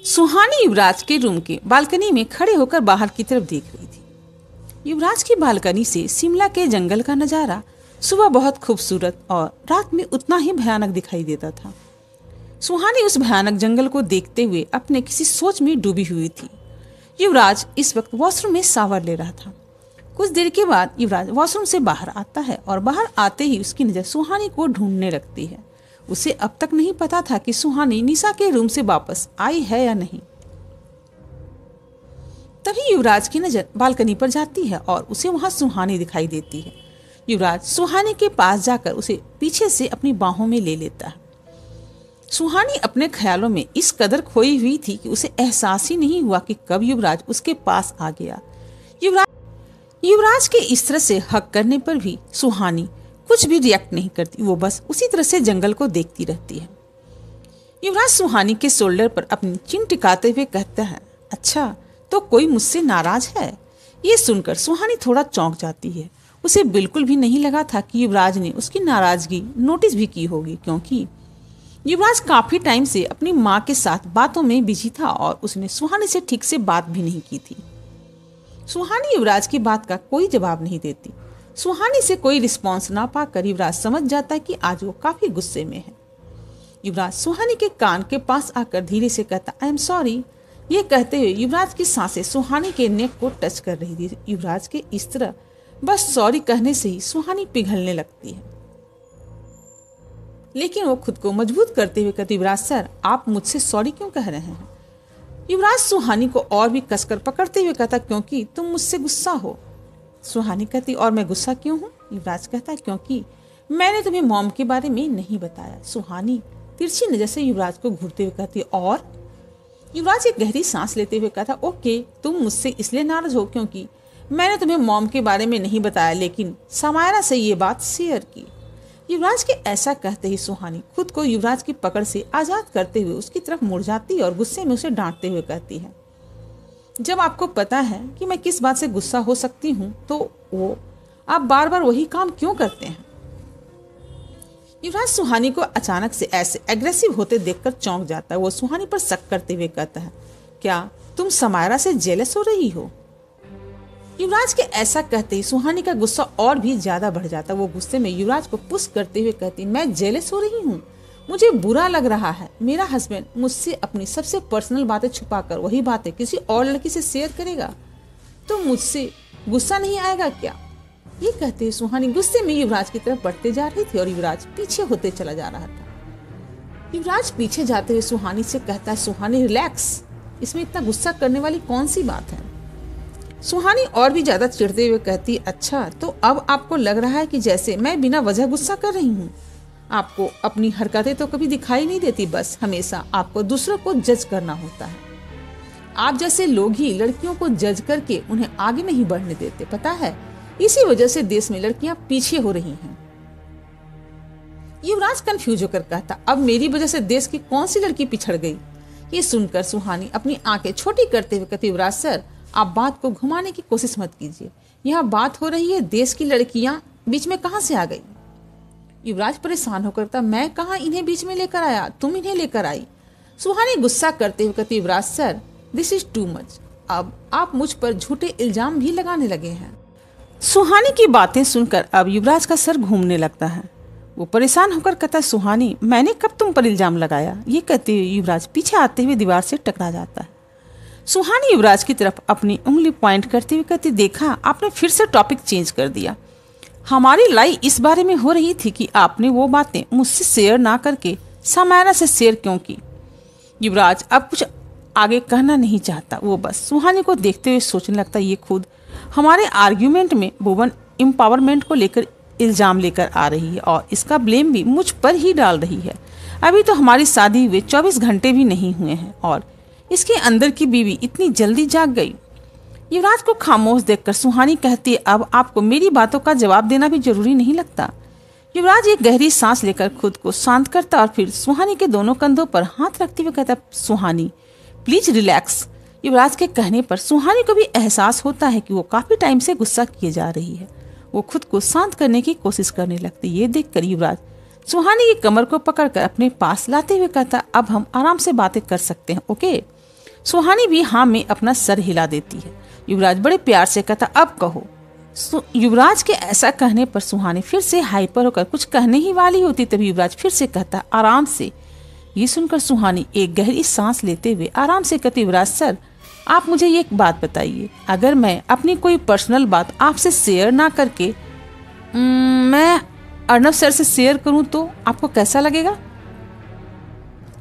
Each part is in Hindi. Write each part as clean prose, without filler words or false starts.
सुहानी युवराज के रूम के बालकनी में खड़े होकर बाहर की तरफ देख रही थी। युवराज की बालकनी से शिमला के जंगल का नजारा सुबह बहुत खूबसूरत और रात में उतना ही भयानक दिखाई देता था। सुहानी उस भयानक जंगल को देखते हुए अपने किसी सोच में डूबी हुई थी। युवराज इस वक्त वॉशरूम में शावर ले रहा था। कुछ देर के बाद युवराज वॉशरूम से बाहर आता है और बाहर आते ही उसकी नजर सुहानी को ढूंढने लगती है। उसे अब तक नहीं पता था कि सुहानी निशा के रूम से वापस आई है या नहीं। तभी युवराज की नजर बालकनी पर जाती है और उसे वहां सुहानी दिखाई देती है। युवराज सुहानी के पास जाकर उसे पीछे से अपनी बाहों में ले लेता है। सुहानी अपने ख्यालों में इस कदर खोई हुई थी कि उसे एहसास ही नहीं हुआ कि कब युवराज उसके पास आ गया। युवराज के इस तरह से हक करने पर भी सुहानी कुछ भी रिएक्ट नहीं करती। वो बस उसी तरह से जंगल को देखती रहती है। युवराज सुहानी के शोल्डर पर अपनी चिन टिकाते हुए कहता है, अच्छा तो कोई मुझसे नाराज है? ये सुनकर सुहानी थोड़ा चौंक जाती है। उसे बिल्कुल भी नहीं लगा था कि युवराज ने उसकी नाराजगी नोटिस भी की होगी, क्योंकि युवराज काफी टाइम से अपनी माँ के साथ बातों में बिजी था और उसने सुहानी से ठीक से बात भी नहीं की थी। सुहानी युवराज की बात का कोई जवाब नहीं देती। सुहानी से कोई रिस्पॉन्स ना पाकर युवराज समझ जाता है कि आज वो काफी गुस्से में है। युवराज सुहानी के कान के पास आकर धीरे से कहता, आई एम सॉरी। ये कहते हुए युवराज की सांसें सुहानी के नेक को टच कर रही थी। युवराज के इस तरह बस सॉरी कहने से ही सुहानी पिघलने लगती है, लेकिन वो खुद को मजबूत करते हुए कहती, युवराज सर आप मुझसे सॉरी क्यों कह रहे हैं? युवराज सुहानी को और भी कसकर पकड़ते हुए कहता, क्योंकि तुम मुझसे गुस्सा हो। सुहानी कहती, और मैं गुस्सा क्यों हूँ? युवराज कहता है, क्योंकि मैंने तुम्हें मॉम के बारे में नहीं बताया। सुहानी तिरछी नजर से युवराज को घूरते हुए कहती, और? युवराज एक गहरी सांस लेते हुए कहता, ओके तुम मुझसे इसलिए नाराज हो क्योंकि मैंने तुम्हें मॉम के बारे में नहीं बताया, लेकिन समायरा से ये बात शेयर की। युवराज के ऐसा कहते ही सुहानी खुद को युवराज की पकड़ से आजाद करते हुए उसकी तरफ मुड़ जाती और गुस्से में उसे डांटते हुए कहती है, जब आपको पता है कि मैं किस बात से गुस्सा हो सकती हूँ तो वो आप बार बार वही काम क्यों करते हैं? युवराज सुहानी को अचानक से ऐसे एग्रेसिव होते देखकर चौंक जाता है। वो सुहानी पर शक करते हुए कहता है, क्या तुम समायरा से जेलस हो रही हो? युवराज के ऐसा कहते ही सुहानी का गुस्सा और भी ज्यादा बढ़ जाता। वो गुस्से में युवराज को पुश करते हुए कहती, मैं जेलस हो रही हूँ? मुझे बुरा लग रहा है। मेरा हस्बैंड मुझसे अपनी सबसे पर्सनल बातें छुपाकर वही बातें किसी और लड़की से शेयर करेगा तो मुझसे गुस्सा नहीं आएगा क्या? ये कहते हुए सुहानी गुस्से में युवराज की तरफ बढ़ते जा रही थी और युवराज पीछे होते चला जा रहा था। युवराज पीछे जाते हुए सुहानी से कहता है, सुहानी रिलैक्स, इसमें इतना गुस्सा करने वाली कौन सी बात है? सुहानी और भी ज्यादा चिढ़ते हुए कहती, अच्छा तो अब आपको लग रहा है कि जैसे मैं बिना वजह गुस्सा कर रही हूँ। आपको अपनी हरकतें तो कभी दिखाई नहीं देती, बस हमेशा आपको दूसरों को जज करना होता है। आप जैसे लोग ही लड़कियों को जज करके उन्हें आगे नहीं बढ़ने देते, पता है इसी वजह से देश में लड़कियां पीछे हो रही हैं। युवराज कंफ्यूज होकर कहता, अब मेरी वजह से देश की कौन सी लड़की पिछड़ गई? ये सुनकर सुहानी अपनी आंखें छोटी करते हुए कहती, युवराज सर आप बात को घुमाने की कोशिश मत कीजिए। यहाँ बात हो रही है देश की लड़कियां बीच में कहाँ से आ गई? युवराज परेशान होकर था, मैं कहाँ इन्हें बीच में लेकर आया, तुम इन्हें लेकर आई। सुहानी गुस्सा करते हुए कहती, Yuvraj sir this is too much. अब आप मुझ पर झूठे इल्जाम भी लगाने लगे हैं। सुहानी की बातें सुनकर अब युवराज का सर घूमने लगता है। वो परेशान होकर कहता है, सुहानी मैंने कब तुम पर इल्जाम लगाया? ये कहते हुए युवराज पीछे आते हुए दीवार से टकरा जाता है। सुहानी युवराज की तरफ अपनी उंगली पॉइंट करते हुए कहती, देखा आपने फिर से टॉपिक चेंज कर दिया। हमारी लड़ाई इस बारे में हो रही थी कि आपने वो बातें मुझसे शेयर ना करके समायरा से शेयर क्यों की। युवराज अब कुछ आगे कहना नहीं चाहता। वो बस सुहानी को देखते हुए सोचने लगता, ये खुद हमारे आर्ग्यूमेंट में वुमन एम्पावरमेंट को लेकर इल्जाम लेकर आ रही है और इसका ब्लेम भी मुझ पर ही डाल रही है। अभी तो हमारी शादी हुए 24 घंटे भी नहीं हुए हैं और इसके अंदर की बीवी इतनी जल्दी जाग गई। युवराज को खामोश देखकर सुहानी कहती है, अब आपको मेरी बातों का जवाब देना भी जरूरी नहीं लगता। युवराज एक गहरी सांस लेकर खुद को शांत करता और फिर सुहानी के दोनों कंधों पर हाथ रखते हुए कहता, सुहानी प्लीज रिलैक्स। युवराज के कहने पर सुहानी को भी एहसास होता है कि वो काफी टाइम से गुस्सा किए जा रही है। वो खुद को शांत करने की कोशिश करने लगती। ये देखकर युवराज सुहानी की कमर को पकड़कर अपने पास लाते हुए कहता, अब हम आराम से बातें कर सकते हैं, ओके? सुहानी भी हाँ में अपना सर हिला देती है। युवराज बड़े प्यार से कहता, अब कहो। युवराज के ऐसा कहने पर सुहानी फिर से हाइपर होकर कुछ कहने ही वाली होती, तभी युवराज फिर से कहता, आराम से। ये सुनकर सुहानी एक गहरी सांस लेते हुए आराम से कहती, युवराज सर, आप मुझे एक बात बताइए, अगर मैं अपनी कोई पर्सनल बात आपसे शेयर ना करके मैं अर्नब सर से शेयर करूं तो आपको कैसा लगेगा?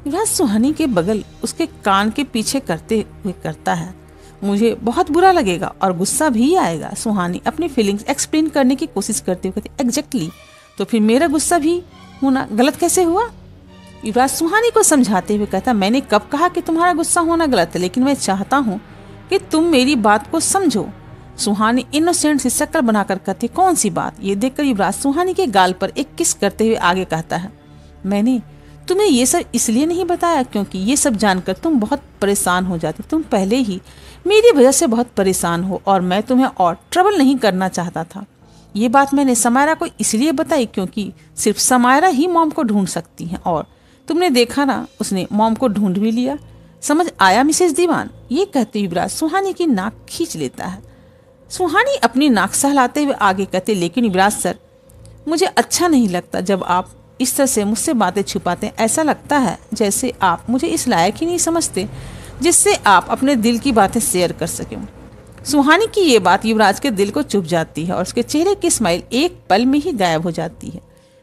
युवराज सुहानी के बगल उसके कान के पीछे करते हुए करता है, मुझे बहुत बुरा लगेगा और गुस्सा भी आएगा। सुहानी अपनी फीलिंग्स एक्सप्लेन करने की कोशिश करते हुए कहती, एग्जैक्टली, तो फिर मेरा गुस्सा भी होना गलत कैसे हुआ? युवराज सुहानी को समझाते हुए कहता, मैंने कब कहा कि तुम्हारा गुस्सा होना गलत है, लेकिन मैं चाहता हूँ कि तुम मेरी बात को समझो। सुहानी इनोसेंट सी शक्ल बनाकर कहती, कौन सी बात? ये देखकर युवराज सुहानी के गाल पर एक किस करते हुए आगे कहता है, मैंने तुम्हें ये सब इसलिए नहीं बताया क्योंकि ये सब जानकर तुम बहुत परेशान हो जाती। तुम पहले ही मेरी वजह से बहुत परेशान हो और मैं तुम्हें और ट्रबल नहीं करना चाहता था। ये बात मैंने समायरा को इसलिए बताई क्योंकि सिर्फ समायरा ही मॉम को ढूंढ सकती हैं, और तुमने देखा ना, उसने मॉम को ढूंढ भी लिया। समझ आया मिसेस दीवान? ये कहते युवराज सुहानी की नाक खींच लेता है। सुहानी अपनी नाक सहलाते हुए आगे कहते, लेकिन युवराज सर, मुझे अच्छा नहीं लगता जब आप इस तरह से मुझसे बातें छुपाते हैं। ऐसा लगता है जैसे आप मुझे इस लायक ही नहीं समझते जिससे आप अपने दिल की बातें शेयर कर सकें। सुहानी की ये बात युवराज के दिल को चुभ जाती है और उसके चेहरे की स्माइल एक पल में ही गायब हो जाती है।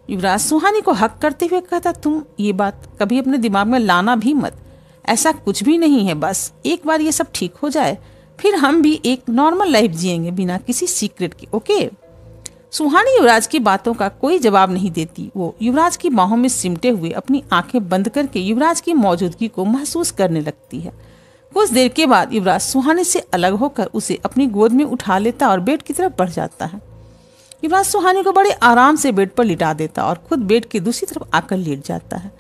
युवराज सुहानी को हक करते हुए कहता, तुम ये बात कभी अपने दिमाग में लाना भी मत, ऐसा कुछ भी नहीं है। बस एक बार ये सब ठीक हो जाए, फिर हम भी एक नॉर्मल लाइफ जिएंगे बिना किसी सीक्रेट के, ओके? सुहानी युवराज की बातों का कोई जवाब नहीं देती। वो युवराज की बाहों में सिमटे हुए अपनी आंखें बंद करके युवराज की मौजूदगी को महसूस करने लगती है। कुछ देर के बाद युवराज सुहानी से अलग होकर उसे अपनी गोद में उठा लेता और बेड की तरफ बढ़ जाता है। युवराज सुहानी को बड़े आराम से बेड पर लिटा देता और खुद बेड की दूसरी तरफ आकर लेट जाता है।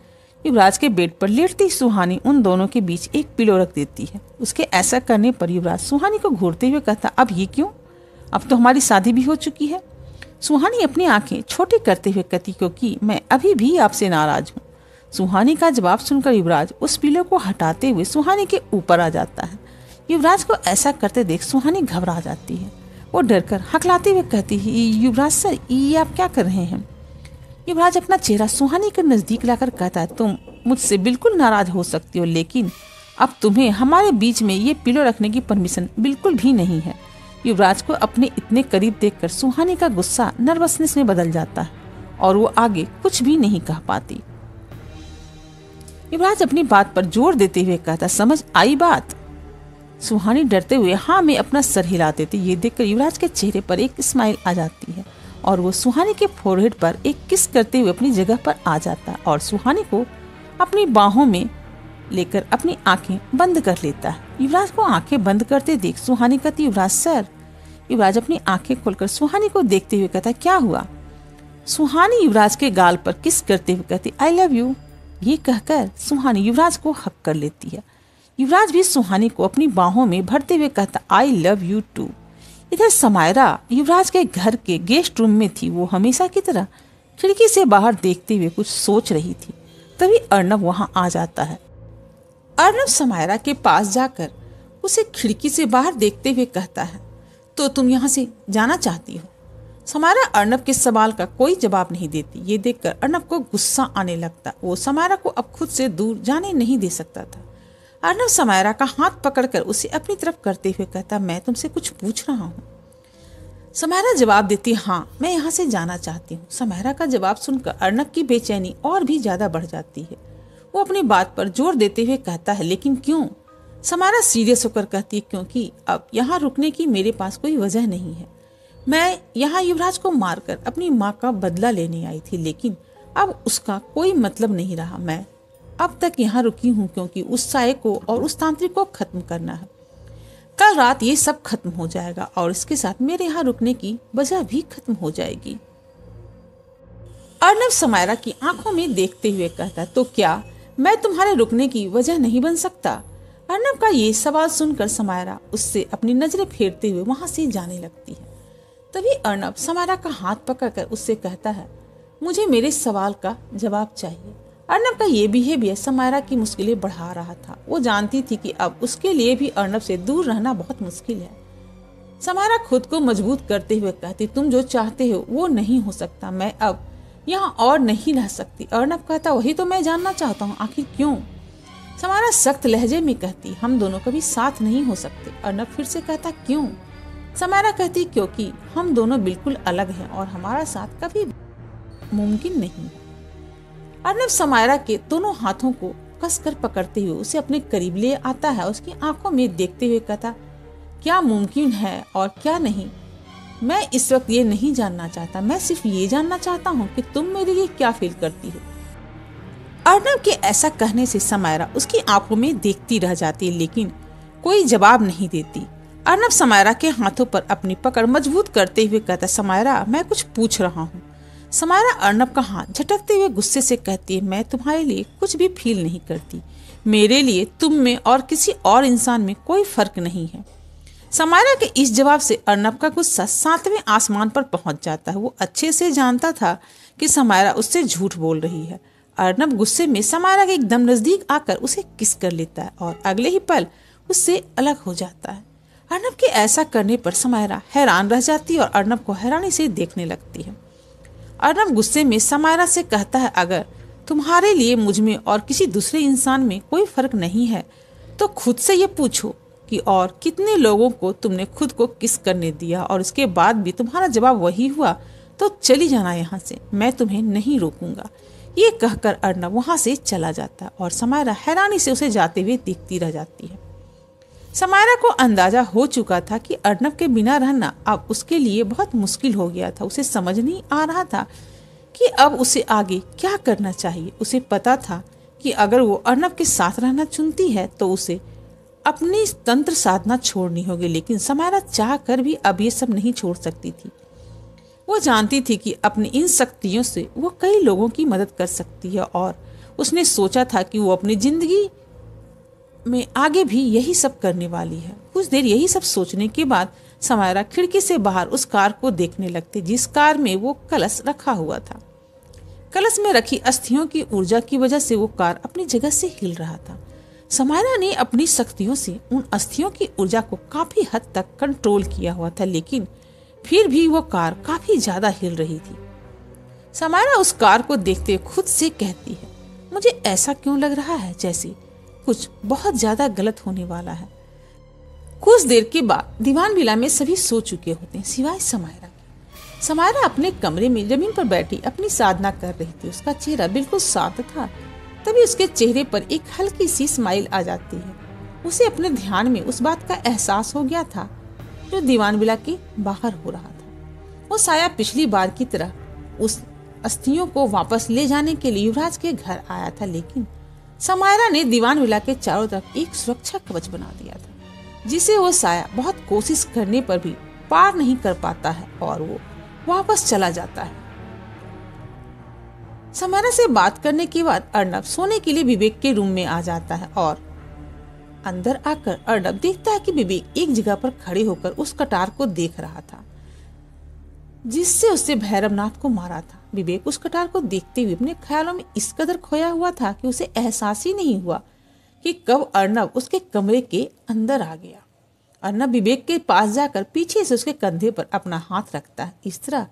युवराज के बेड पर लेटती सुहानी उन दोनों के बीच एक पिलो रख देती है। उसके ऐसा करने पर युवराज सुहानी को घूरते हुए कहता, अब ये क्यों? अब तो हमारी शादी भी हो चुकी है। सुहानी अपनी आंखें छोटी करते हुए कहती, क्योंकि मैं अभी भी आपसे नाराज हूँ। सुहानी का जवाब सुनकर युवराज उस पिलो को हटाते हुए सुहानी के ऊपर आ जाता है। युवराज को ऐसा करते देख सुहानी घबरा जाती है। वो डरकर हकलाते हुए कहती है, युवराज सर, ये आप क्या कर रहे हैं? युवराज अपना चेहरा सुहानी के नजदीक लाकर कहता है, तुम मुझसे बिल्कुल नाराज हो सकती हो, लेकिन अब तुम्हें हमारे बीच में ये पिलो रखने की परमिशन बिल्कुल भी नहीं है। युवराज को अपने इतने करीब देखकर सुहानी का गुस्सा नर्वसनेस में बदल जाता है और वो आगे कुछ भी नहीं कह पाती। युवराज अपनी बात पर जोर देते हुए कहता, समझ आई बात? सुहानी डरते हुए हाँ में अपना सर हिला देती। ये देखकर युवराज के चेहरे पर एक स्माइल आ जाती है और वो सुहानी के फोरहेड पर एक किस करते हुए अपनी जगह पर आ जाता और सुहानी को अपनी बाहों में लेकर अपनी आंखें बंद कर लेता है। युवराज को आंखें बंद करते देख सुहानी कहती, युवराज सर। युवराज अपनी आंखें खोलकर सुहानी को देखते हुए कहता, क्या हुआ? सुहानी युवराज के गाल पर किस करते हुए कहती, आई लव यू। ये कहकर सुहानी युवराज को हक कर लेती है। युवराज भी सुहानी को अपनी बाहों में भरते हुए कहता, आई लव यू टू। इधर समायरा युवराज के घर के गेस्ट रूम में थी। वो हमेशा की तरह खिड़की से बाहर देखते हुए कुछ सोच रही थी। तभी अर्नब वहां आ जाता है। अर्नब समायरा के पास जाकर उसे खिड़की से बाहर देखते हुए कहता है, तो तुम यहाँ से जाना चाहती हो? समायरा अर्नब के सवाल का कोई जवाब नहीं देती। ये देखकर अर्नब को गुस्सा आने लगता। वो समायरा को अब खुद से दूर जाने नहीं दे सकता था। अर्नब समायरा का हाथ पकड़कर उसे अपनी तरफ करते हुए कहता, मैं तुमसे कुछ पूछ रहा हूँ। समायरा जवाब देती, हाँ, मैं यहाँ से जाना चाहती हूँ। समायरा का जवाब सुनकर अर्नब की बेचैनी और भी ज्यादा बढ़ जाती है। वो अपनी बात पर जोर देते हुए कहता है, लेकिन क्यों? समायरा सीरियस होकर कहती है, क्योंकि अब यहाँ रुकने की मेरे पास कोई वजह नहीं है। मैं यहाँ युवराज को मारकर अपनी माँ का बदला लेने आई थी, लेकिन अब उसका कोई मतलब नहीं रहा। मैं अब तक यहाँ रुकी हूँ क्योंकि उस साये को और उस तांत्रिक को खत्म करना है। कल रात ये सब खत्म हो जाएगा और इसके साथ मेरे यहाँ रुकने की वजह भी खत्म हो जाएगी। अर्नब समायरा की आंखों में देखते हुए कहता, तो क्या मैं तुम्हारे रुकने की वजह नहीं बन सकता? अर्नब का ये सवाल सुनकर समायरा उससे अपनी नजरें फेरते हुए वहां से जाने लगती है। तभी अर्नब समायरा का हाथ पकड़कर उससे कहता है, मुझे मेरे सवाल का जवाब चाहिए। अर्नब का ये बिहेवियर समायरा की मुश्किलें बढ़ा रहा था। वो जानती थी कि अब उसके लिए भी अर्नब से दूर रहना बहुत मुश्किल है। समायरा खुद को मजबूत करते हुए कहती, तुम जो चाहते हो वो नहीं हो सकता, मैं अब यहाँ और नहीं रह सकती। अर्नब कहता, वही तो मैं जानना चाहता हूँ, आखिर क्यों? समायरा सख्त लहजे में कहती, हम दोनों कभी साथ नहीं हो सकते। अर्नब फिर से कहता, क्यों? समायरा कहती, क्योंकि हम दोनों बिल्कुल अलग हैं और हमारा साथ कभी मुमकिन नहीं है। अर्नब समायरा के दोनों हाथों को कसकर पकड़ते हुए उसे अपने करीब ले आता है। उसकी आंखों में देखते हुए कहता, क्या मुमकिन है और क्या नहीं, मैं इस वक्त ये नहीं जानना चाहता। मैं सिर्फ ये जानना चाहता हूँ कि तुम मेरे लिए क्या फील करती हो। अर्नब के ऐसा कहने से समायरा उसकी आंखों में देखती रह जाती, लेकिन कोई जवाब नहीं देती। अर्नब समायरा के हाथों पर अपनी पकड़ मजबूत करते हुए कहता, समायरा मैं कुछ पूछ रहा हूँ। समायरा अर्नब का हाथ झटकते हुए गुस्से से कहती है, मैं तुम्हारे लिए कुछ भी फील नहीं करती। मेरे लिए तुम में और किसी और इंसान में कोई फर्क नहीं है। समायरा के इस जवाब से अर्नब का गुस्सा 7वें आसमान पर पहुंच जाता है। वो अच्छे से जानता था कि समायरा उससे झूठ बोल रही है। अर्नब गुस्से में समायरा के एकदम नजदीक आकर उसे किस कर लेता है और अगले ही पल उससे अलग हो जाता है। अर्नब के ऐसा करने पर समायरा हैरान रह जाती है और अर्नब को हैरानी से देखने लगती है। अर्नब गुस्से में समायरा से कहता है, अगर तुम्हारे लिए मुझ में और किसी दूसरे इंसान में कोई फर्क नहीं है तो खुद से ये पूछो कि और कितने लोगों को तुमने खुद को किस करने दिया और इसके बाद भी तुम्हारा जवाब वही हुआ तो चली जाना यहाँ से, मैं तुम्हें नहीं रोकूंगा। ये कहकर अर्नब वहां से चला जाता और समायरा हैरानी से उसे जाते हुए देखती रह जाती है। समायरा को अंदाजा हो चुका था कि अर्नब के बिना रहना अब उसके लिए बहुत मुश्किल हो गया था। उसे समझ नहीं आ रहा था कि अब उसे आगे क्या करना चाहिए। उसे पता था कि अगर वो अर्नब के साथ रहना चुनती है तो उसे अपनी तंत्र साधना छोड़नी होगी, लेकिन समायरा चाह कर भी अब ये सब नहीं छोड़ सकती थी। वो जानती थी कि अपनी इन शक्तियों से वो कई लोगों की मदद कर सकती है और उसने सोचा था कि वो अपनी जिंदगी में आगे भी यही सब करने वाली है। कुछ देर यही सब सोचने के बाद समायरा खिड़की से बाहर उस कार को देखने लगती जिस कार में वो कलश रखा हुआ था। कलश में रखी अस्थियों की ऊर्जा की वजह से वो कार अपनी जगह से हिल रहा था। समायरा ने अपनी शक्तियों से उन अस्थियों की ऊर्जा को काफी हद तक कंट्रोल किया हुआ था, लेकिन फिर भी वो कार काफी ज्यादा हिल रही थी। समायरा उस कार को देखते खुद से कहती है, मुझे ऐसा क्यों लग रहा है जैसे कुछ बहुत ज्यादा गलत होने वाला है। कुछ देर के बाद दीवान विला में सभी सो चुके होते हैं सिवाय समायरा के। समायरा अपने कमरे में जमीन पर बैठी अपनी साधना कर रही थी। उसका चेहरा बिल्कुल शांत था। तभी उसके चेहरे पर एक हल्की सी स्माइल आ जाती है। उसे अपने ध्यान में उस बात का एहसास हो गया था जो दीवान विला के बाहर हो रहा था। वो साया पिछली बार की तरह उस अस्थियों को वापस ले जाने के लिए युवराज के घर आया था, लेकिन समायरा ने दीवान विला के चारों तरफ एक सुरक्षा कवच बना दिया था जिसे वो साया बहुत कोशिश करने पर भी पार नहीं कर पाता है और वो वापस चला जाता है। समायरा से बात करने के बाद अर्नब सोने के लिए विवेक के रूम में आ जाता है और अंदर आकर अर्नब देखता है कि विवेक एक जगह पर खड़े होकर उस कटार को देख रहा था जिससे उससे भैरवनाथ को मारा था। विवेक उस कटार को देखते हुए अपने ख्यालों में इस कदर खोया हुआ था कि उसे एहसास ही नहीं हुआ कि कब अर्नब उसके कमरे के अंदर आ गया। अर्नब विवेक के पास जाकर पीछे से उसके कंधे पर अपना हाथ रखता है। इस तरह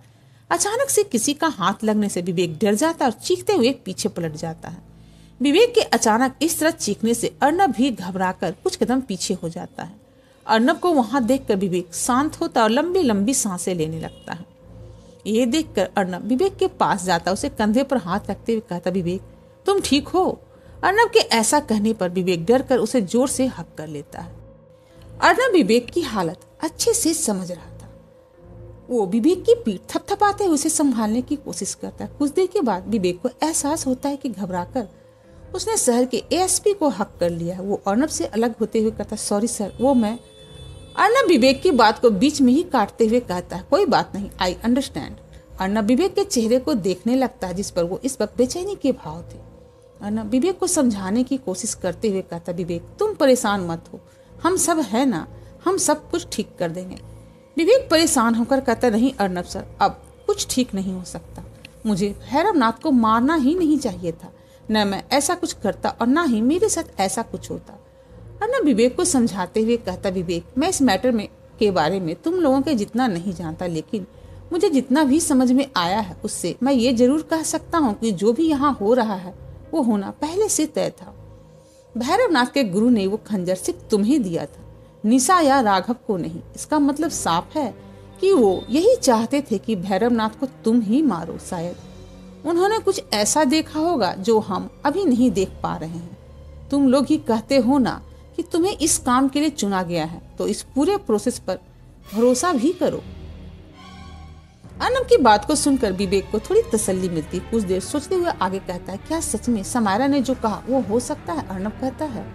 अचानक से किसी का हाथ लगने से विवेक डर जाता है और चीखते हुए पीछे पलट जाता है। विवेक के अचानक इस तरह चीखने से अर्नब भी घबराकर कुछ कदम पीछे हो जाता है। अर्नब को वहां देखकर विवेक शांत होता और लंबी लंबी सांसें लेने लगता है। ये देखकर अर्नब विवेक के पास जाता, उसे कंधे पर हाथ रखते हुए कहता, विवेक तुम ठीक हो? अर्नब के ऐसा कहने पर विवेक डर कर उसे जोर से हक कर लेता है। अर्नब विवेक की हालत अच्छे से समझ रहा था। वो विवेक की पीठ थपथपाते हुए उसे संभालने की कोशिश करता है। कुछ देर के बाद विवेक को एहसास होता है कि घबराकर उसने शहर के एएसपी को हक कर लिया है। वो अर्नब से अलग होते हुए कहता, सॉरी सर, वो मैं। अर्नब विवेक की बात को बीच में ही काटते हुए कहता है, कोई बात नहीं, आई अंडरस्टैंड। अर्नब विवेक के चेहरे को देखने लगता है जिस पर वो इस वक्त बेचैनी के भाव थे। अर्नब विवेक को समझाने की कोशिश करते हुए कहता, विवेक तुम परेशान मत हो, हम सब है ना, हम सब कुछ ठीक कर देंगे। विवेक परेशान होकर कहता, नहीं अर्नब सर, अब कुछ ठीक नहीं हो सकता। मुझे भैरवनाथ को मारना ही नहीं चाहिए था, न मैं ऐसा कुछ करता और ना ही मेरे साथ ऐसा कुछ होता। अर्नब विवेक को समझाते हुए कहता, विवेक, मैं इस मैटर में के बारे में तुम लोगों के जितना नहीं जानता, लेकिन मुझे जितना भी समझ में आया है उससे मैं ये जरूर कह सकता हूँ कि जो भी यहाँ हो रहा है वो होना पहले से तय था। भैरवनाथ के गुरु ने वो खंजर सिर्फ तुम्हें दिया था, निशा या राघव को नहीं। इसका मतलब साफ है कि वो यही चाहते थे कि भैरवनाथ को तुम ही मारो। शायद उन्होंने कुछ ऐसा देखा होगा जो हम अभी नहीं देख पा रहे हैं। तुम लोग ही कहते हो ना कि तुम्हें इस काम के लिए चुना गया है, तो इस पूरे प्रोसेस पर भरोसा भी करो। अर्नब की बात को सुनकर विवेक को थोड़ी तसल्ली मिलती। कुछ देर सोचते हुए आगे कहता है, क्या सच में समायरा ने जो कहा वो हो सकता है? अर्नब कहता है,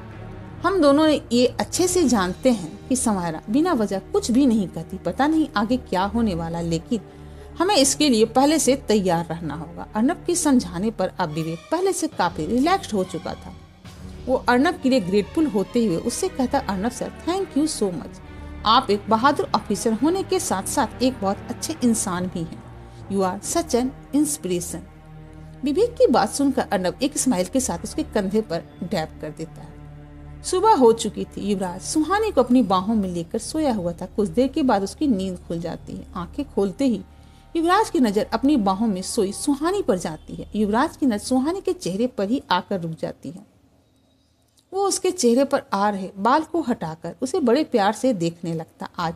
हम दोनों ये अच्छे से जानते हैं कि समायरा बिना वजह कुछ भी नहीं कहती। पता नहीं आगे क्या होने वाला, लेकिन हमें इसके लिए पहले से तैयार रहना होगा। अर्नब के समझाने पर अब विवेक पहले से काफी रिलैक्स्ड हो चुका था। वो अर्नब के लिए ग्रेटफुल होते हुए उससे कहता, Arnab sir, thank you so much. आप एक बहादुर ऑफिसर होने के साथ साथ एक बहुत अच्छे इंसान भी हैं। You are such an inspiration. Vivek की बात सुनकर अर्नब एक स्माइल के साथ उसके कंधे पर डैप कर देता है। सुबह हो चुकी थी। युवराज सुहानी को अपनी बाहों में लेकर सोया हुआ था। कुछ देर के बाद उसकी नींद खुल जाती है। आंखें खोलते ही युवराज की नजर अपनी बाहों में सोई सुहानी पर जाती है। युवराज की नजर सुहानी के चेहरे पर ही आकर रुक जाती है। वो उसके चेहरे पर आ रहे बाल को हटाकर उसे बड़े प्यार से देखने लगता। आज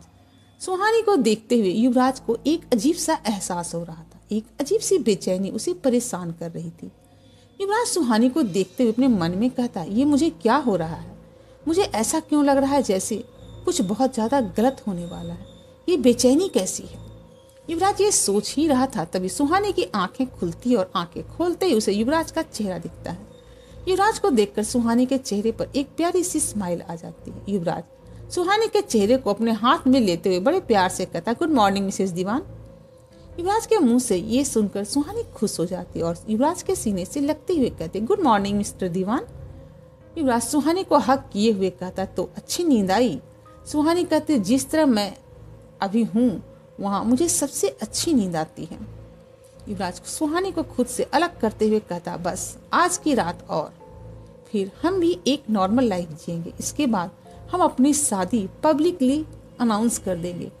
सुहानी को देखते हुए युवराज को एक अजीब सा एहसास हो रहा था। एक अजीब सी बेचैनी उसे परेशान कर रही थी। युवराज सुहानी को देखते हुए अपने मन में कहता, ये मुझे क्या हो रहा है? मुझे ऐसा क्यों लग रहा है जैसे कुछ बहुत ज्यादा गलत होने वाला है? ये बेचैनी कैसी है? युवराज ये सोच ही रहा था, तभी सुहानी की आंखें खुलती और आंखें खोलते ही उसे युवराज का चेहरा दिखता है। युवराज को देखकर सुहानी के चेहरे पर एक प्यारी सी स्माइल आ जाती है। युवराज सुहानी के चेहरे को अपने हाथ में लेते हुए बड़े प्यार से कहता, गुड मॉर्निंग मिसेस दीवान। युवराज के मुंह से ये सुनकर सुहानी खुश हो जाती और युवराज के सीने से लगते हुए कहते, गुड मॉर्निंग मिस्टर दीवान। युवराज सुहानी को हक किए हुए कहता, तो अच्छी नींद आई? सुहानी कहते, जिस तरह मैं अभी हूँ वहाँ मुझे सबसे अच्छी नींद आती है। युवराज सुहानी को खुद से अलग करते हुए कहता, बस आज की रात और फिर हम भी एक नॉर्मल लाइफ जिएंगे। इसके बाद हम अपनी शादी पब्लिकली अनाउंस कर देंगे।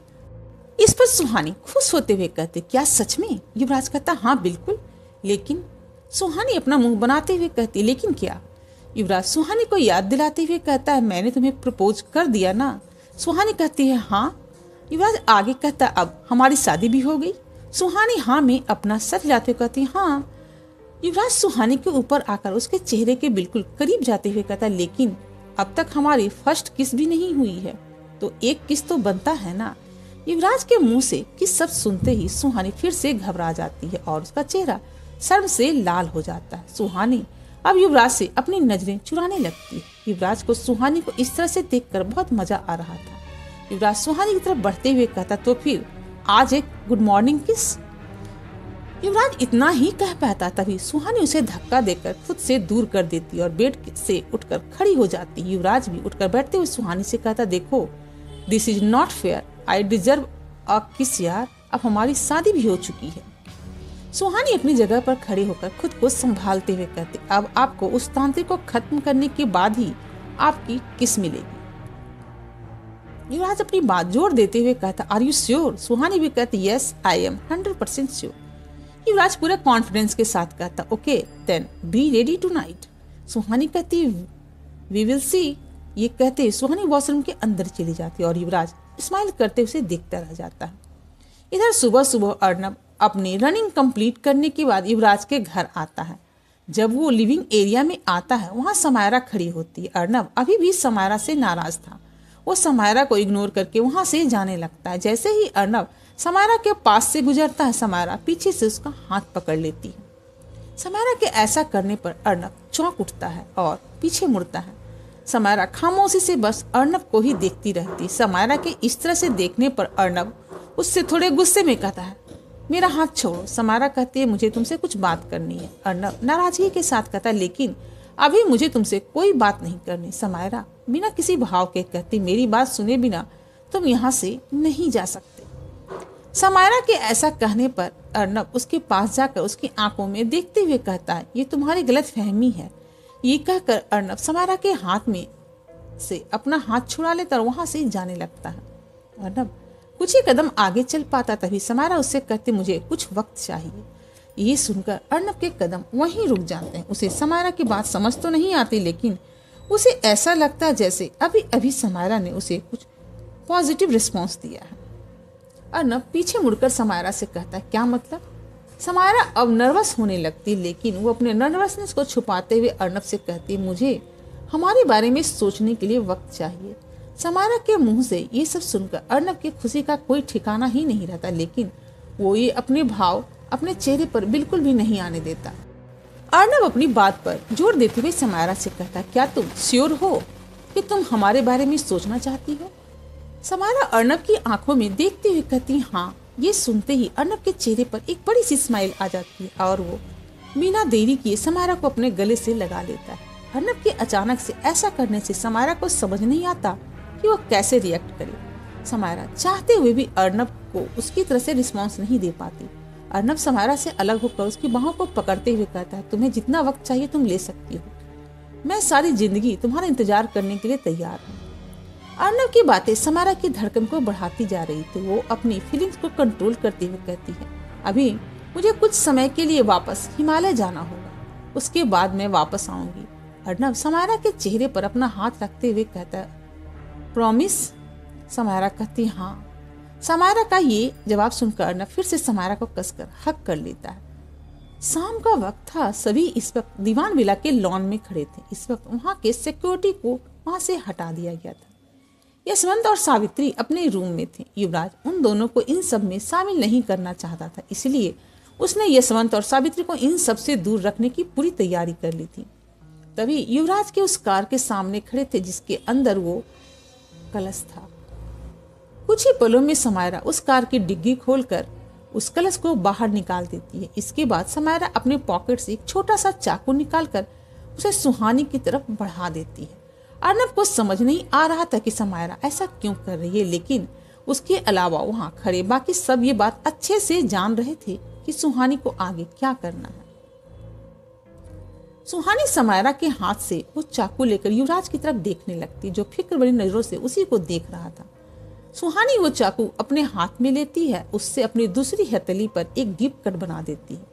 इस पर सुहानी खुश होते हुए कहते, क्या सच में? युवराज कहता, हाँ बिल्कुल। लेकिन सुहानी अपना मुंह बनाते हुए कहती, लेकिन क्या? युवराज सुहानी को याद दिलाते हुए कहता है, मैंने तुम्हें प्रपोज कर दिया ना। सुहानी कहती है, हाँ। युवराज आगे कहता, अब हमारी शादी भी हो गई। सुहानी हाँ में अपना सर हिलाते हुए कहती, हाँ। युवराज सुहानी के ऊपर आकर उसके चेहरे के बिल्कुल करीब जाते हुए कहता, लेकिन अब तक हमारी फर्स्ट किस भी नहीं हुई है, तो एक किस तो बनता है ना। युवराज के मुंह से किस शब्द सुनते ही सुहानी फिर से घबरा जाती है और उसका चेहरा शर्म से लाल हो जाता है। सुहानी अब युवराज से अपनी नजरें चुराने लगती है। युवराज को सुहानी को इस तरह से देखकर बहुत मजा आ रहा था। युवराज सुहानी की तरफ बढ़ते हुए कहता, तो फिर आज एक गुड मॉर्निंग किस। युवराज इतना ही कह पाता, तभी सुहानी उसे धक्का देकर खुद से दूर कर देती और बेड से उठकर खड़ी हो जाती। युवराज भी उठकर बैठते हुए सुहानी से कहता, देखो this is not fair, I deserve a किस यार। अब हमारी शादी भी हो चुकी है। सुहानी अपनी जगह पर खड़े होकर खुद को संभालते हुए कहते, अब आपको उस तांत्रिक को खत्म करने के बाद ही आपकी किस मिलेगी। युवराज अपनी बात जोर देते हुए कहता, आर यू श्योर? सुहानी भी कहती, yes I am 100% sure. Yuvraj पूरे कॉन्फिडेंस के साथ कहता, okay then be ready tonight. Suhani कहती, वी विल सी। ये कहते सुहानी वॉशरूम के अंदर चली जाती और युवराज स्माइल करते उसे देखता रह जाता है। इधर सुबह सुबह अर्नब अपनी रनिंग कंप्लीट करने के बाद युवराज के घर आता है। जब वो लिविंग एरिया में आता है वहाँ समायरा खड़ी होती है। अर्नब अभी भी समायरा से नाराज था। वो समायरा को इग्नोर करके वहाँ से जाने लगता है। जैसे ही अर्नब समायरा के पास से गुजरता है, समायरा पीछे से उसका हाथ पकड़ लेती है। समायरा के ऐसा करने पर अर्नब चौंक उठता है और पीछे मुड़ता है। समायरा खामोशी से बस अर्नब को ही देखती रहती। समायरा के इस तरह से देखने पर अर्नब उससे थोड़े गुस्से में कहता है, मेरा हाथ छोड़ो। समायरा कहती है, मुझे तुमसे कुछ बात करनी है। अर्नब नाराजगी के साथ कहता है, लेकिन अभी मुझे तुमसे कोई बात नहीं करनी। समायरा बिना किसी भाव के कहती, मेरी बात सुने बिना तुम यहाँ से नहीं जा सकते। समायरा के ऐसा कहने पर अर्नब उसके पास जाकर उसकी आंखों में देखते हुए कहता है, ये तुम्हारी गलत फहमी है। ये कहकर अर्नब समारा के हाथ में से अपना हाथ छुड़ा लेता और वहां से जाने लगता है। अर्नब कुछ ही कदम आगे चल पाता, तभी समारा उससे कहते, मुझे कुछ वक्त चाहिए। ये सुनकर अर्नब के कदम वहीं रुक जाते हैं। उसे समारा की बात समझ तो नहीं आती, लेकिन उसे ऐसा लगता है जैसे अभी अभी समारा ने उसे कुछ पॉजिटिव रिस्पॉन्स दिया है। अर्नब पीछे मुड़कर समारा से कहता है, क्या मतलब? समारा अब नर्वस होने लगती, लेकिन वो अपने नर्वसनेस को छुपाते हुए अर्नब से कहती, मुझे हमारे बारे में सोचने के लिए वक्त चाहिए। समारा के मुंह से ये सब सुनकर अर्नब की खुशी का कोई ठिकाना ही नहीं रहता, लेकिन वो ये अपने भाव अपने चेहरे पर बिल्कुल भी नहीं आने देता। अर्नब अपनी बात पर जोर देते हुए समारा से कहता, क्या तुम श्योर हो कि तुम हमारे बारे में सोचना चाहती हो? समारा अर्नब की आंखों में देखते हुए कहती, हाँ। ये सुनते ही अर्नब के चेहरे पर एक बड़ी सी स्माइल आ जाती है और वो बिना देरी किए समारा को अपने गले से लगा लेता है। अर्नब के अचानक से ऐसा करने से समारा को समझ नहीं आता कि वो कैसे रिएक्ट करे। समारा चाहते हुए भी अर्नब को उसकी तरह से रिस्पॉन्स नहीं दे पाती। अर्नब समारा से अलग होकर उसकी बाहों को पकड़ते हुए कहता है, तुम्हें जितना वक्त चाहिए तुम ले सकती हो। मैं सारी जिंदगी तुम्हारा इंतजार करने के लिए तैयार हूँ। अर्नब की बातें समारा की धड़कन को बढ़ाती जा रही थी। वो अपनी फीलिंग्स को कंट्रोल करते हुए कहती है, अभी मुझे कुछ समय के लिए वापस हिमालय जाना होगा, उसके बाद मैं वापस आऊंगी। अर्नब समारा के चेहरे पर अपना हाथ रखते हुए कहता है, प्रॉमिस? समारा कहती, हाँ। समारा का ये जवाब सुनकर अर्नब फिर से समारा को कसकर हक कर लेता है। शाम का वक्त था। सभी इस वक्त दीवान विला के लॉन में खड़े थे। इस वक्त वहां के सिक्योरिटी को वहां से हटा दिया गया था। यशवंत और सावित्री अपने रूम में थे। युवराज उन दोनों को इन सब में शामिल नहीं करना चाहता था, इसलिए उसने यशवंत और सावित्री को इन सब से दूर रखने की पूरी तैयारी कर ली थी। तभी युवराज के उस कार के सामने खड़े थे जिसके अंदर वो कलश था। कुछ ही पलों में समायरा उस कार की डिग्गी खोलकर उस कलश को बाहर निकाल देती है। इसके बाद समायरा अपने पॉकेट से एक छोटा सा चाकू निकालकर उसे सुहानी की तरफ बढ़ा देती है। अर्नब को समझ नहीं आ रहा था कि समायरा ऐसा क्यों कर रही है, लेकिन उसके अलावा वहां खड़े बाकी सब ये बात अच्छे से जान रहे थे कि सुहानी को आगे क्या करना है। सुहानी समायरा के हाथ से वो चाकू लेकर युवराज की तरफ देखने लगती, जो फिक्र भरी नजरों से उसी को देख रहा था। सुहानी वो चाकू अपने हाथ में लेती है, उससे अपनी दूसरी हथेली पर एक डीप कट बना देती है।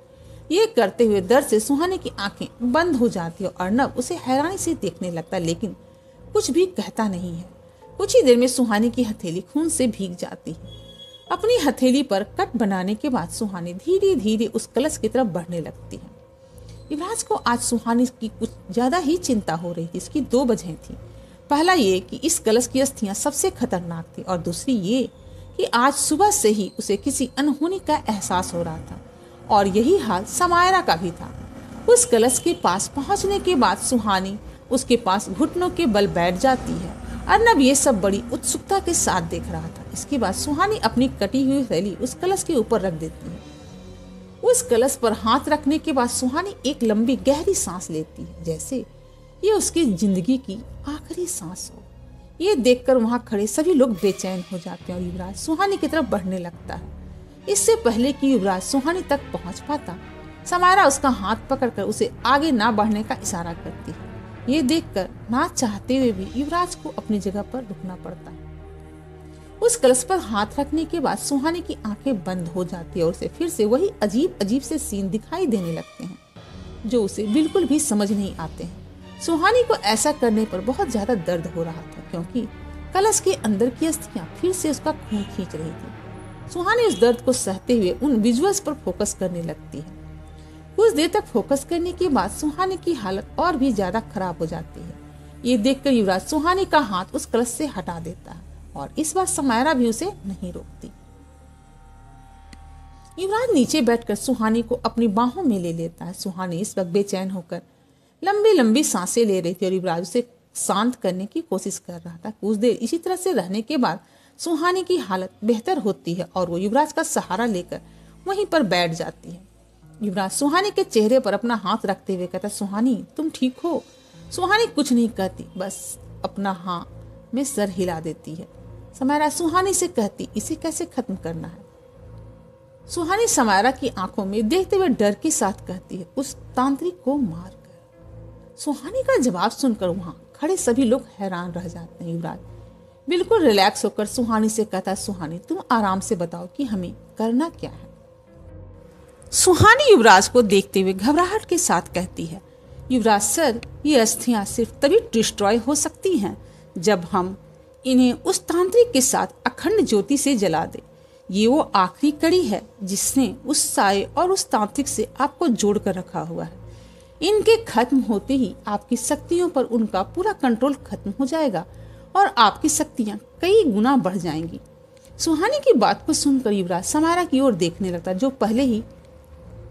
ये करते हुए दर्द से सुहानी की आंखें बंद हो जाती है और अर्नब उसे हैरानी से देखने लगता, लेकिन कुछ भी कहता नहीं है। कुछ ही देर में सुहानी की हथेली खून से भीग जाती है। अपनी हथेली पर कट बनाने के बाद सुहानी धीरे धीरे उस कलश की तरफ बढ़ने लगती है। युवराज को आज सुहानी की कुछ ज्यादा ही चिंता हो रही थी। इसकी दो वजह थी। पहला ये कि इस कलश की अस्थियां सबसे खतरनाक थी और दूसरी ये कि आज सुबह से ही उसे किसी अनहोनी का एहसास हो रहा था और यही हाल समायरा का भी था। उस कलश के पास पहुंचने के बाद सुहानी उसके पास घुटनों के बल बैठ जाती है। अर्नब ये सब बड़ी उत्सुकता के साथ देख रहा था। इसके बाद सुहानी अपनी कटी हुई थैली उस कलश के ऊपर रख देती है। उस कलश पर हाथ रखने के बाद सुहानी एक लंबी गहरी सांस लेती है, जैसे ये उसकी जिंदगी की आखिरी सांस हो। ये देखकर वहां खड़े सभी लोग बेचैन हो जाते हैं और युवराज सुहानी की तरफ बढ़ने लगता है। इससे पहले कि युवराज सुहानी तक पहुंच पाता, समायरा उसका हाथ पकड़कर उसे आगे ना बढ़ने का इशारा करती है। ये देखकर ना चाहते हुए भी युवराज को अपनी जगह पर रुकना पड़ता है। उस कलश पर हाथ रखने के बाद सुहानी की आंखें बंद हो जाती है और उसे फिर से वही अजीब अजीब से सीन दिखाई देने लगते हैं, जो उसे बिल्कुल भी समझ नहीं आते हैं। सुहानी को ऐसा करने पर बहुत ज्यादा दर्द हो रहा था, क्योंकि कलश के अंदर की अस्थियां फिर से उसका खून खींच रही थी। सुहानी उस दर्द को सहते हुए उन विजुअल्स पर फोकस करने लगती है। कुछ देर तक फोकस करने के बाद सुहानी की हालत और भी ज्यादा खराब हो जाती है। ये देखकर युवराज सुहानी का हाथ उस कलश से हटा देता है और इस बार समायरा भी उसे नहीं रोकती। युवराज नीचे बैठकर सुहानी को अपनी बाहों में ले लेता है। सुहानी इस वक्त बेचैन होकर लंबी लंबी सांसें ले रही थी और युवराज उसे शांत करने की कोशिश कर रहा था। कुछ देर इसी तरह से रहने के बाद सुहानी की हालत बेहतर होती है और वो युवराज का सहारा लेकर वहीं पर बैठ जाती है। युवराज सुहानी के चेहरे पर अपना हाथ रखते हुए कहता, सुहानी तुम ठीक हो? सुहानी कुछ नहीं कहती, बस अपना हाँ में सर हिला देती है। समायरा सुहानी से कहती, इसे कैसे खत्म करना है? सुहानी समायरा की आंखों में देखते हुए डर के साथ कहती है, उस तांत्रिक को मार कर। सुहानी का जवाब सुनकर वहां खड़े सभी लोग हैरान रह जाते हैं। युवराज बिल्कुल रिलैक्स होकर सुहानी से कहता है, सुहानी तुम आराम से बताओ कि हमें करना क्या है। सुहानी युवराज को देखते हुए घबराहट के साथ कहती है, युवराज सर, ये अस्थियां सिर्फ तभी डिस्ट्रॉय हो सकती हैं जब हम इन्हें उस तांत्रिक के साथ अखंड ज्योति से जला दें। ये वो आखिरी कड़ी है जिसने उस साये और उस तांत्रिक से आपको जोड़ कर रखा हुआ है। इनके खत्म होते ही आपकी शक्तियों पर उनका पूरा कंट्रोल खत्म हो जाएगा और आपकी शक्तियां कई गुना बढ़ जाएंगी। सुहानी की बात को सुनकर युवराज समायरा की ओर देखने लगता, जो पहले ही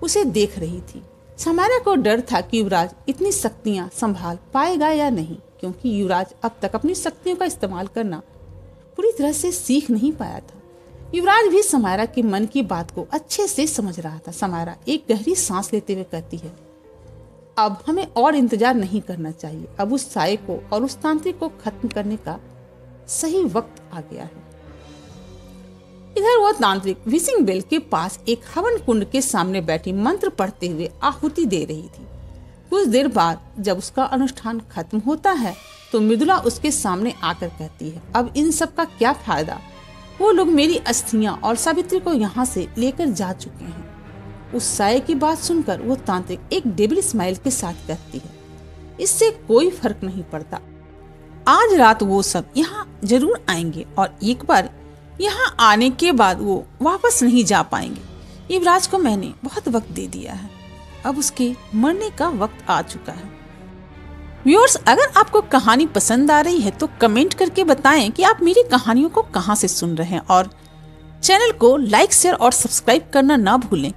उसे देख रही थी। समायरा को डर था कि युवराज इतनी शक्तियां संभाल पाएगा या नहीं, क्योंकि युवराज अब तक अपनी शक्तियों का इस्तेमाल करना पूरी तरह से सीख नहीं पाया था। युवराज भी समायरा के मन की बात को अच्छे से समझ रहा था। समायरा एक गहरी सांस लेते हुए कहती है, अब हमें और इंतजार नहीं करना चाहिए। अब उस साये को और उस तांत्रिक को खत्म करने का सही वक्त आ गया है। इधर वो तांत्रिक विशिंग बेल के पास एक हवन कुंड के सामने बैठी मंत्र पढ़ते हुए आहुति दे रही थी। कुछ देर बाद जब उसका अनुष्ठान खत्म होता है तो मृदुला उसके सामने आकर कहती है, अब इन सब का क्या फायदा? वो लोग मेरी अस्थियां और सावित्री को यहाँ से लेकर जा चुके हैं। उस साये की बात सुनकर वो तांत्रिक एक डेविल स्माइल के साथ कहती है, इससे कोई फर्क नहीं पड़ता। आज रात वो सब यहाँ जरूर आएंगे और एक बार यहाँ आने के बाद वो वापस नहीं जा पाएंगे। युवराज को मैंने बहुत वक्त दे दिया है, अब उसके मरने का वक्त आ चुका है। व्यूअर्स, अगर आपको कहानी पसंद आ रही है तो कमेंट करके बताएं कि आप मेरी कहानियों को कहां से सुन रहे हैं और चैनल को लाइक, शेयर और सब्सक्राइब करना ना भूलें।